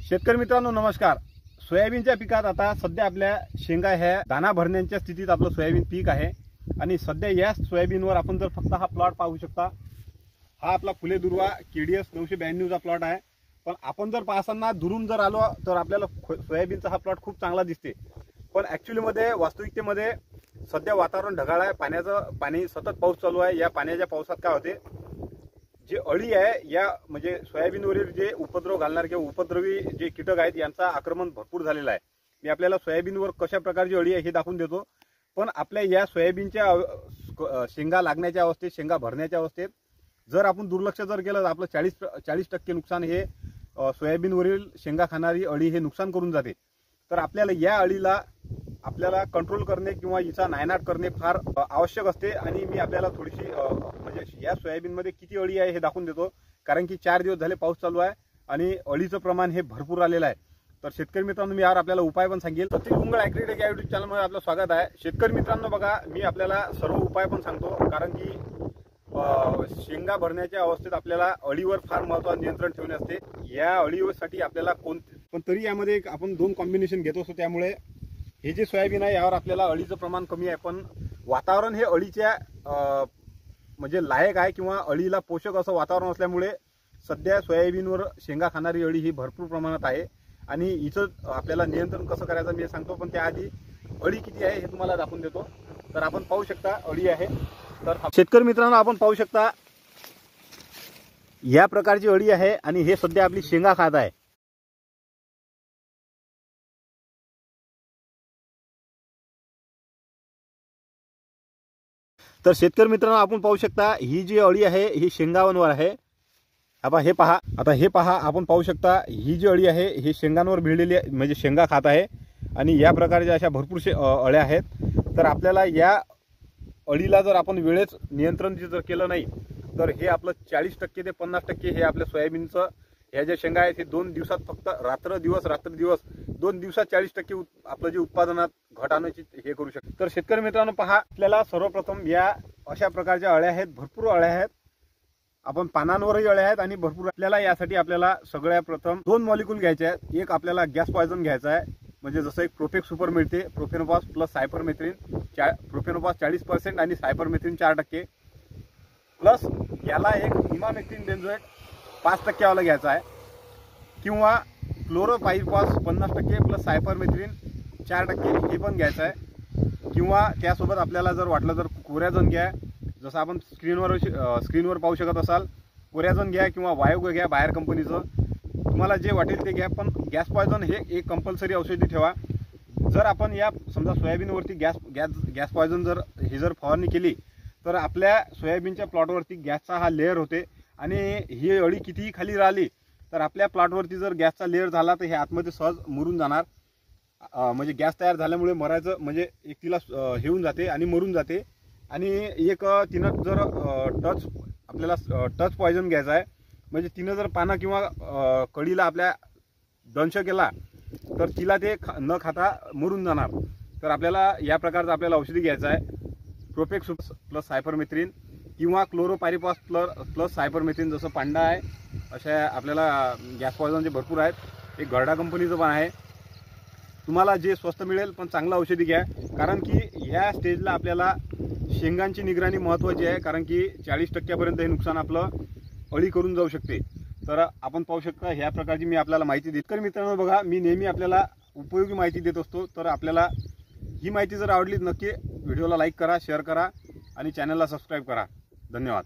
शेतकरी मित्रांनो नमस्कार। सोयाबीनच्या पिकात आता सध्या आपल्या शेंगा ह्या दाना भरण्याच्या स्थितीत आपलं सोयाबीन पीक आहे आणि सध्या या सोयाबीनवर आपण जर फक्त हा प्लॉट पाहू शकता। हा आपला फुले दुर्वा KDS 992 चा प्लॉट आहे। पण आपण जर पाहताना दुरून जर आलो तर आपल्याला सोयाबीनचा हा प्लॉट खूप चांगला दिसते। पण ऍक्च्युअली मध्ये वास्तविकतेमध्ये सध्या वातावरण ढगाळ आहे, पाणी सतत पाऊस चालू आहे। या पाण्याच्या पावसात काय होते, जे अळी आहे या म्हणजे सोयाबीनवरील जे उपद्रव घालणार किंवा उपद्रवी जे कीटक आहेत यांचा आक्रमण भरपूर झालेला आहे। मी आपल्याला सोयाबीनवर कशा प्रकारची अळी आहे हे दाखवून देतो। पण आपल्या या सोयाबीनच्या शेंगा लागण्याच्या अवस्थेत, शेंगा भरण्याच्या अवस्थेत जर आपण दुर्लक्ष जर केलं तर आपलं 40% नुकसान हे सोयाबीनवरील शेंगा खाणारी अळी हे नुकसान करून जाते। तर आपल्याला या अळीला कंट्रोल करणे किंवा हिचा नायनाट करणे फार आवश्यक असते। आणि मी आपल्याला थोडीशी म्हणजे या सोयाबीनमध्ये किती अळी आहे हे दाखवून देतो, कारण की 4 दिवस झाले पाऊस चालू आहे आणि अळीचं प्रमाण हे भरपूर आलेलं आहे। तर शेतकरी मित्रांनो मी यावर आपल्याला उपाय पण सांगेल। प्रत्येक उंगळ ॲग्रीटेक या YouTube चॅनलमध्ये आपलं स्वागत आहे। शेतकरी मित्रांनो बघा, मी आपल्याला सर्व उपाय पण सांगतो, कारण की शेंगा भरण्याच्या अवस्थेत आपल्याला अळीवर फार महत्त्वाचं नियंत्रण ठेवणे असते। या अळीसाठी आपल्याला पण तरी यामध्ये आपण 2 कॉम्बिनेशन घेत असतो। त्यामुळे हे जे सोयाबीन आहे यावर आपल्याला अळीचं प्रमाण कमी आहे, पण वातावरण हे अळीच्या म्हणजे लायक आहे किंवा अळीला पोषक असं वातावरण असल्यामुळे सध्या सोयाबीनवर शेंगा खाणारी अळी ही भरपूर प्रमाणात आहे। आणि हिचं आपल्याला नियंत्रण कसं करायचं मी सांगतो, पण त्याआधी अळी किती आहे हे तुम्हाला दाखवून देतो। तर आपण पाहू शकता अळी आहे। तर शेतकरी मित्रांनो आपण पाहू शकता या प्रकारची अळी आहे आणि हे सध्या आपली शेंगा खात आहे। तर शेतकरी मित्रांनो आपण पाहू शकता ही जी अळी आहे ही शेंगांवर आहे। हे पहा आपण पाहू शकता ही जी अळी आहे ही शेंगांवर भिडलेली म्हणजे शेंगा खात आहे आणि या प्रकारच्या अशा भरपूर अळ्या आहेत। तर आपल्याला या अळीला जर आपण वेळेत नियंत्रण जर केलं नाही तर हे आपलं 40% ते 50% हे आपल्या सोयाबीनचं ह्या ज्या शेंगा आहेत हे 2 दिवसात फक्त रात्र दिवस 2 दिवसात 40% आपलं जे उत्पादनात घट आणायची हे करू शकतो। तर शेतकरी मित्रांनो पहा, आपल्याला सर्वप्रथम या अशा प्रकारच्या अळ्या आहेत, भरपूर अळ्या आहेत। आपण पानांवरही अळ्या आहेत आणि भरपूर। आपल्याला सगळ्यात प्रथम 2 मॉलिक्यूल घ्यायचे आहेत। एक आपल्याला गॅस पॉयझन घ्यायचा आहे, म्हणजे जसं एक प्रोफेक्स सुपर मिळते, प्रोफेनोफॉस प्लस सायपरमेथ्रिन, प्रोफेनोफॉस 40% आणि सायपरमेथ्रिन 4% प्लस याला एक इमामेक्टिन बेंझोएट 5% वाला घ्यायचा आहे, किंवा क्लोरोपायरिफॉस 50% प्लस सायपरमेथ्रिन 4% हे पण घ्यायचं आहे। किंवा त्यासोबत आपल्याला जर वाटलं तर कोरॅझोन घ्या, जसं आपण स्क्रीनवर पाहू शकत असाल। कोरॅझोन घ्या किंवा वायोगो घ्या बाहेर कंपनीचं, तुम्हाला जे वाटेल ते घ्या, पण गॅस पॉयझन हे एक कंपल्सरी औषधी ठेवा। जर आपण या समजा सोयाबीनवरती गॅस पॉयझन जर फवारणी केली तर आपल्या सोयाबीनच्या प्लॉटवरती गॅसचा हा लेअर होते आणि ही अळी कितीही खाली राहिली तर आपल्या प्लॉटवरती जर गॅसचा लेअर झाला तर हे आतमध्ये सहज मुरून जाणार। म्हणजे गॅस तयार झाल्यामुळे मरायचं म्हणजे एक तिला हे होऊन जाते आणि मरून जाते। आणि एक तिनं जर आपल्याला टच पॉयझन घ्यायचा आहे, म्हणजे तिनं जर पानं किंवा कळीला आपल्या दंश केला तर तिला ते न खाता मरून जाणार। तर आपल्याला या प्रकारचं आपल्याला औषधी घ्यायचं आहे, प्रोफेक्स प्लस सायपरमेथ्रिन किंवा क्लोरोपायरिफॉस प्लस सायपरमेथ्रिन, जसं पांडा आहे अशा आपल्याला गॅस पॉयझनचे भरपूर आहेत। एक गरडा कंपनीचं पण आहे। तुम्हाला जे स्वस्त मिळेल पण चांगलं औषधी घ्या, कारण की ह्या स्टेजला आपल्याला शेंगांची निगराणी महत्त्वाची आहे, कारण की 40% पर्यंत हे नुकसान आपलं अळी करून जाऊ शकते। तर आपण पाहू शकता ह्या प्रकारची मी आपल्याला माहिती देत। तर मित्रांनो बघा, मी नेहमी आपल्याला उपयोगी माहिती देत असतो। तर आपल्याला ही माहिती जर आवडली नक्की व्हिडिओला लाईक करा, शेअर करा आणि चॅनलला सबस्क्राईब करा। धन्यवाद।